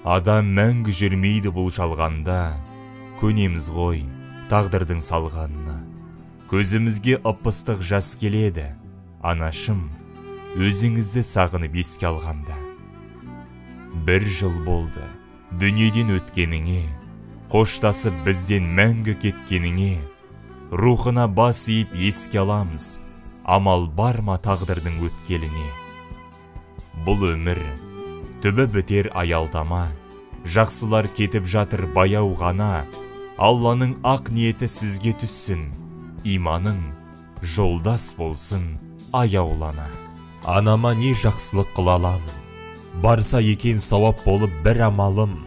Адам мәңгі жүрмейді бұл жалғанда, көнеміз ғой тағдырдың салғанына. Көзімізге ып-ыстық жас келеді, анашым, өзіңізді сағынып еске алғанда. 1 жыл болды дүниеден өткеніңе, қоштасып бізден мәңгі кеткеніңе. Рухына бас иіп еске аламыз, амал бар ма тағдырдың өткеліне. Бұл өмір түбі бітер аялдама, жақсылар кетіп жатыр баяу ғана. Алланың ақ ниеті сізге түссін, иманың жолдас болсын аяулана. Анама не жақсылық қыла аламын, барса екен сауап болып бір амалым.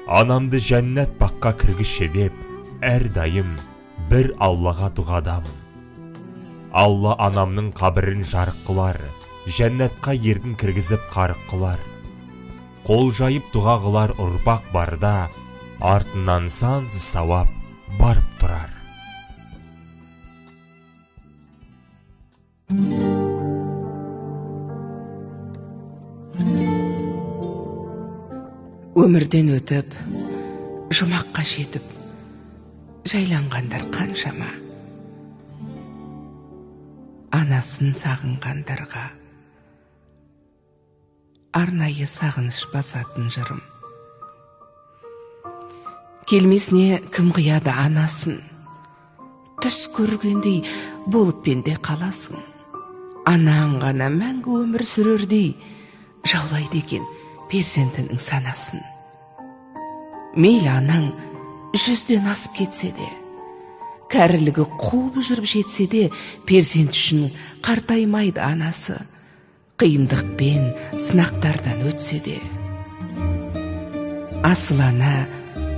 Анамды жәннат баққа кіргізші деп, әрдайым бір Аллаға дұғадамын. Алла анамның қабірін жарық қылар, жәннатқа еркін кіргізіп қарық қылар. Қол жайып дұға қылар ұрпақ барда, артынан сансыз сауап барып тұрар. Өмірден өтіп, жұмаққа жетіп, жайланғандар қаншама. Анасын сағынғандарға арнайы сағыныш басатын жырым. Келмесіне кім қияды анасын, түс көргендей болып пенде қаласың. Анаң ғана мәңгі өмір сүрердей жаулайды екен перзентінің санасын. Мейлі анаң 100-ден асып кетсе де, кәрілігі қуып жүріп жетсе де, перзент үшін қартаймайды анасы, қиындықпен сынақтардан өтсе де. Асыл ана,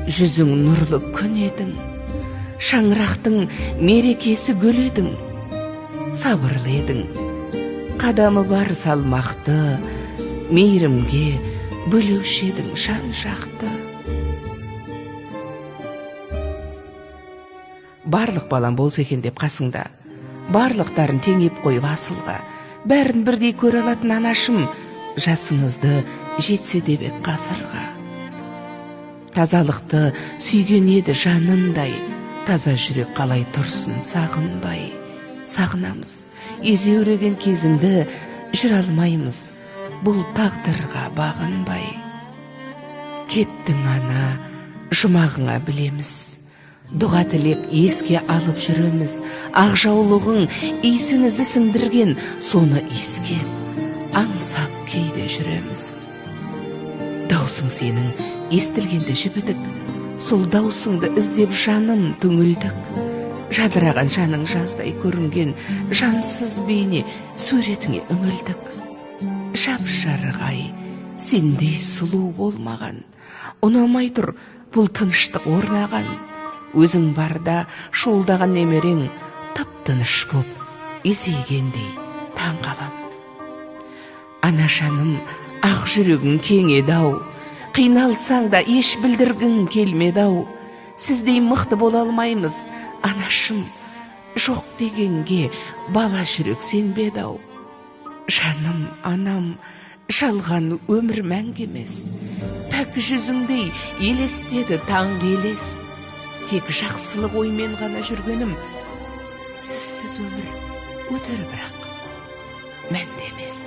жүзің нұрлы күн едің, шаңырақтың мерекесі гүл едің. Сабырлы едің, қадамы бар салмақты, мейірімге бөлеуші едің жан жақты. Барлық балам болса екен деп қасыңда, барлықтарын теңеп қойып асылға, бәрін бірдей көре алатын анашым, жасыңызды жетсе де бек ғасырға. Тазалықты сүйген еді жанындай, таза жүрек қалай тұрсын сағынбай. Сағынамыз, езеуреген кезіңді жүр алмаймыз, бұл тағдырға бағынбай. Кеттің ана, жұмағыңа білеміз, дұға тілеп еске алып жүреміз. Ақ жаулығың исіңізді сіңдірген, соны иіскеп аңсап кейде жүреміз. Даусың сенің естілгенде жібідік, сол даусыңды іздеп жаным түңілдік. Жадыраған жаның жаздай көрінген жансыз бейне суретіңе үңілдік. Жап-жарық сендей сұлу болмаған, ұнамай тұр бұл тыныштық орнаған. Өзің барда шуылдаған немерең тып-тыныш боп есейгендей таң қалам. Ана жаным, ақ жүрегің кең еді-ау, қиналсаң да еш білдіргің келмеді-ау. Сіздей мықты бола алмаймыз, анашым, жоқ дегенге бала жүрек сенбеді-ау. Жаным, анам, жалған өмір мәңгі емес, пәк жүзіңдей елестеді таңғы елес. Тек жақсылық оймен ғана жүргенім, сізсіз өмір өтер бірақ мәнді емес.